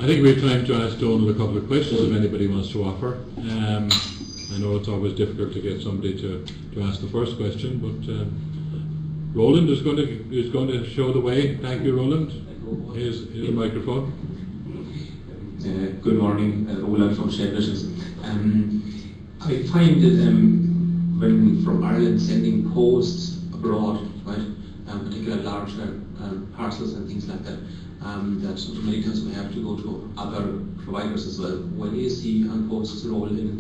I think we have time to ask Donal a couple of questions if anybody wants to offer. I know it's always difficult to get somebody to ask the first question, but Roland is going to show the way. Thank you, Roland. Here's the microphone. Good morning, Roland from Shameless. I find that when from Ireland sending posts abroad, right, particularly large parcels and things like that, that many times we have to go to other providers as well. When do you see Post's role in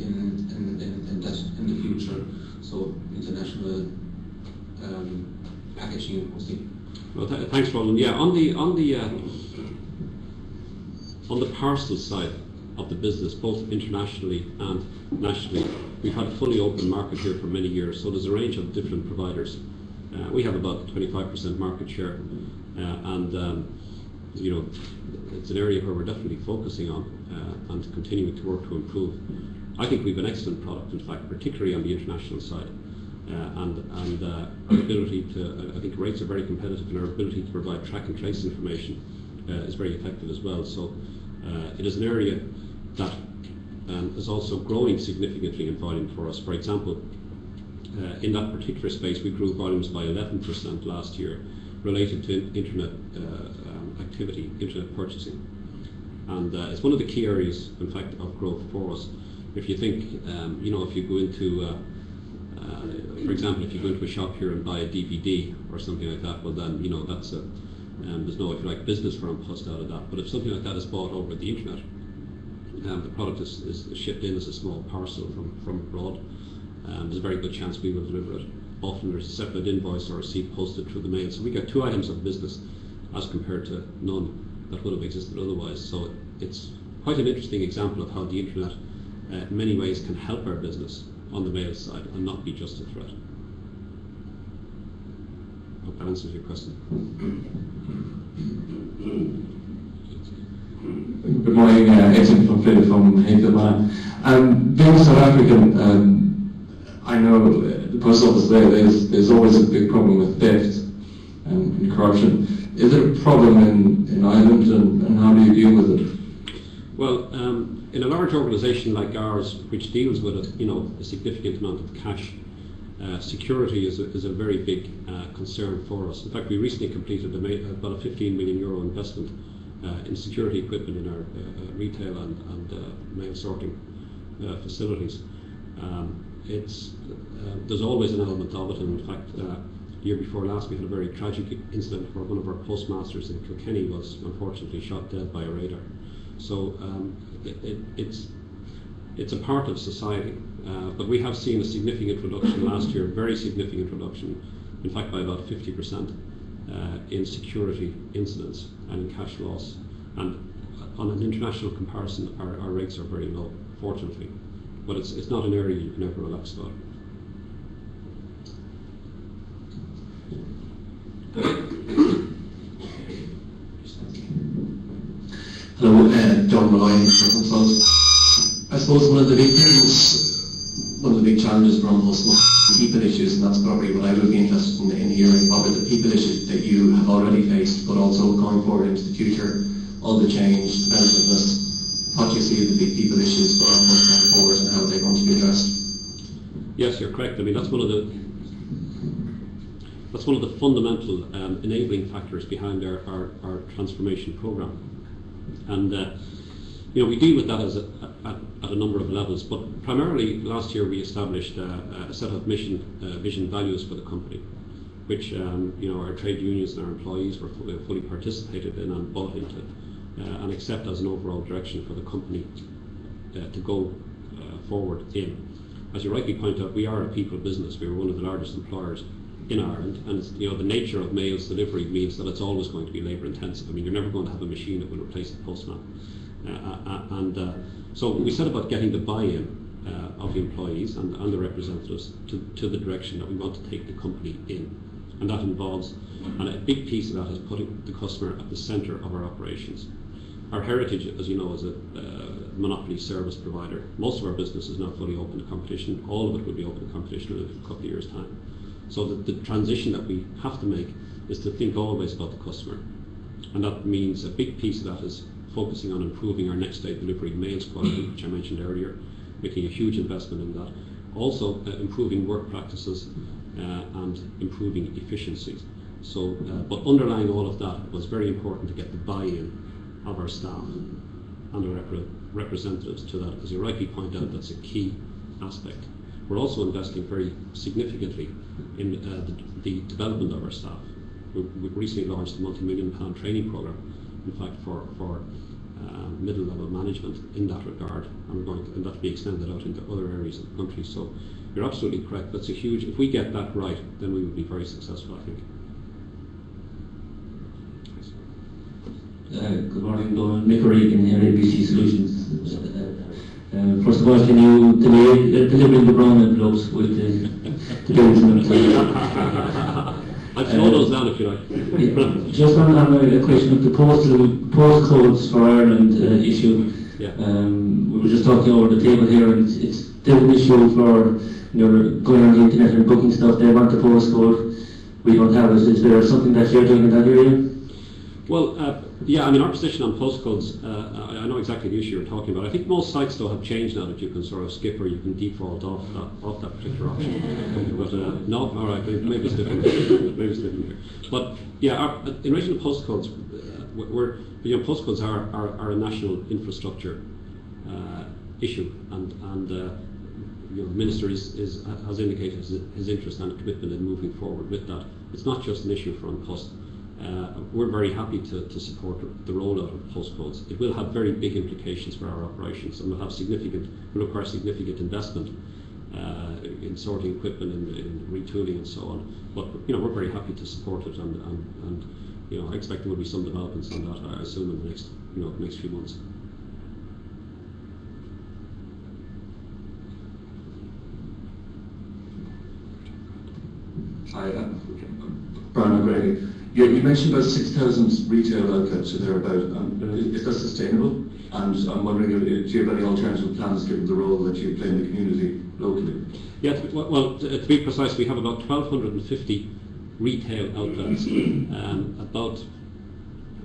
the future? So international packaging and posting. Well, thanks, Roland. Yeah, on the parcel side of the business, both internationally and nationally, we've had a fully open market here for many years. So there's a range of different providers. We have about 25% market share, and you know, it's an area where we're definitely focusing on and continuing to work to improve. I think we have an excellent product, in fact, particularly on the international side, and our ability to, I think rates are very competitive, and our ability to provide track and trace information is very effective as well. So it is an area that is also growing significantly in volume for us. For example, in that particular space, we grew volumes by 11% last year related to internet activity, internet purchasing. And it's one of the key areas, in fact, of growth for us. If you think, you know, if you go into, for example, if you go into a shop here and buy a DVD or something like that, well then, you know, that's a, there's no, if you like, business firm plus out of that. But if something like that is bought over the internet, the product is shipped in as a small parcel from abroad, there's a very good chance we will deliver it. Often there's a separate invoice or a receipt posted through the mail. So we get 2 items of business as compared to none that would have existed otherwise. So it's quite an interesting example of how the internet in many ways can help our business on the mail side and not be just a threat. I hope that answers your question. Good morning, Edson from Philip from Hayfield. Being South African, I know the post office there's always a big problem with theft and corruption. Is it a problem in Ireland, and how do you deal with it? Well, in a large organisation like ours, which deals with a significant amount of cash, security is a very big concern for us. In fact, we recently completed about a €15 million investment in security equipment in our retail and mail sorting facilities. There's always an element of it, and in fact, the year before last we had a very tragic incident where one of our postmasters in Kilkenny was unfortunately shot dead by a radar. So it's a part of society, but we have seen a significant reduction last year, very significant reduction, in fact by about 50% in security incidents and in cash loss. And on an international comparison, our rates are very low, fortunately. But it's not an area you can ever relax about. Hello, John Malloy from Consult. I suppose one of the big challenges for almost people issues, and that's probably what I would be interested in hearing, probably the people issues that you have already faced, but also going forward into the future, all the change, competitiveness. What do you see as the big people issues for going forward and how they're going to be addressed? Yes, you're correct. I mean, that's one of the fundamental enabling factors behind our transformation programme. And we deal with that at a number of levels, but primarily last year we established a set of mission, vision, values for the company, which our trade unions and our employees were fully participated in and bought into, and accept as an overall direction for the company to go forward in. As you rightly point out, we are a people business. We are one of the largest employers in Ireland, and the nature of mails delivery means that it's always going to be labour intensive. I mean, you're never going to have a machine that will replace the postman. So we set about getting the buy-in of the employees and the representatives to the direction that we want to take the company in. And that involves, and a big piece of that is putting the customer at the centre of our operations. Our heritage, as you know, is a monopoly service provider. Most of our business is now fully open to competition. All of it will be open to competition in a couple of years' time. So the transition that we have to make is to think always about the customer. And that means a big piece of that is focusing on improving our next day delivery mails quality, which I mentioned earlier, making a huge investment in that. Also improving work practices and improving efficiencies. So, but underlying all of that was very important to get the buy-in of our staff and the representatives to that. As you rightly point out, that's a key aspect. We're also investing very significantly in the development of our staff. We've recently launched a multi-million-pound training program, in fact, for middle-level management in that regard, and and that will be extended out into other areas of the country. So you're absolutely correct. That's a huge. If we get that right, then we will be very successful, I think. Good morning, Donal. Mick O'Regan here, ABC Solutions. First of all, can you delivering the brown envelopes with the building? I'll slow those down if you like. Just on a question of the postcodes for Ireland issue. Yeah. We were just talking over the table here, and it's still an issue for going on the internet and booking stuff. They want the postcode. We don't have it. Is there something that you're doing in that area? Well, yeah, I mean, our position on postcodes, I know exactly the issue you're talking about. I think most sites, though, have changed now that you can sort of skip or you can default off that particular option. But no, all right, maybe it's different. Maybe it's different here. But yeah, in relation to postcodes, postcodes are a national infrastructure issue, and the Minister has indicated his interest and commitment in moving forward with that. It's not just an issue for An Post. We're very happy to support the rollout of postcodes. It will have very big implications for our operations, and will require significant investment in sorting equipment, in retooling, and so on. But we're very happy to support it, and I expect there will be some developments on that, I assume, in the next few months. Hi, Brian O'Grady. You mentioned about 6,000 retail outlets or thereabout. Is that sustainable? And I'm wondering, do you have any alternative plans given the role that you play in the community locally? Yeah, well, to be precise, we have about 1,250 retail outlets. About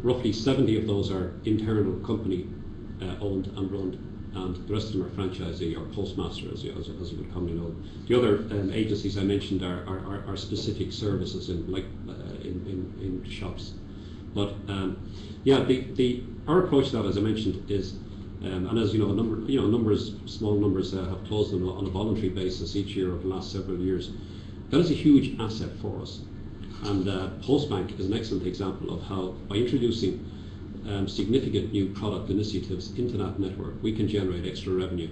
roughly 70 of those are internal company owned and run, and the rest of them are franchisee or postmaster, as you would commonly know. The other agencies I mentioned are specific services in shops. But our approach to that, as I mentioned, is and as you know, small numbers have closed on a voluntary basis each year over the last several years. That is a huge asset for us, and Postbank is an excellent example of how, by introducing significant new product initiatives into that network, we can generate extra revenue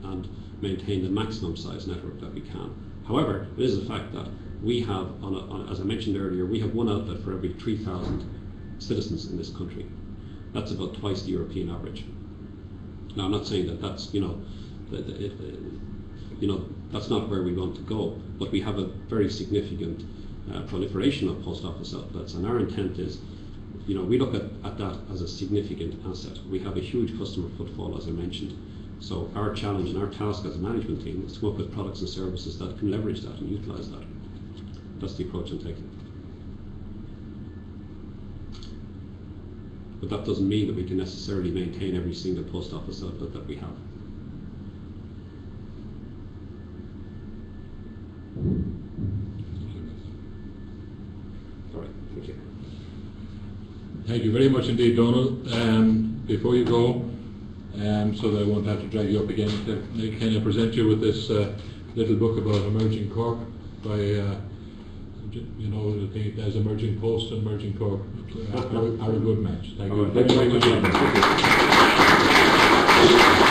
and maintain the maximum size network that we can. However, it is a fact that we have, as I mentioned earlier, we have one outlet for every 3,000 citizens in this country. That's about twice the European average. Now, I'm not saying that that's that's not where we want to go, but we have a very significant proliferation of post office outlets, and our intent is, we look at that as a significant asset. We have a huge customer footfall, as I mentioned. So our challenge and our task as a management team is to come up with products and services that can leverage that and utilise that. That's the approach I'm taking. But that doesn't mean that we can necessarily maintain every single post office outlet that we have. All right, thank you. Thank you very much indeed, Donal. Before you go, so that I won't have to drag you up again, can I present you with this little book about emerging Cork by, as Emerging Post and Emerging Cork are a good match. Thank you very much.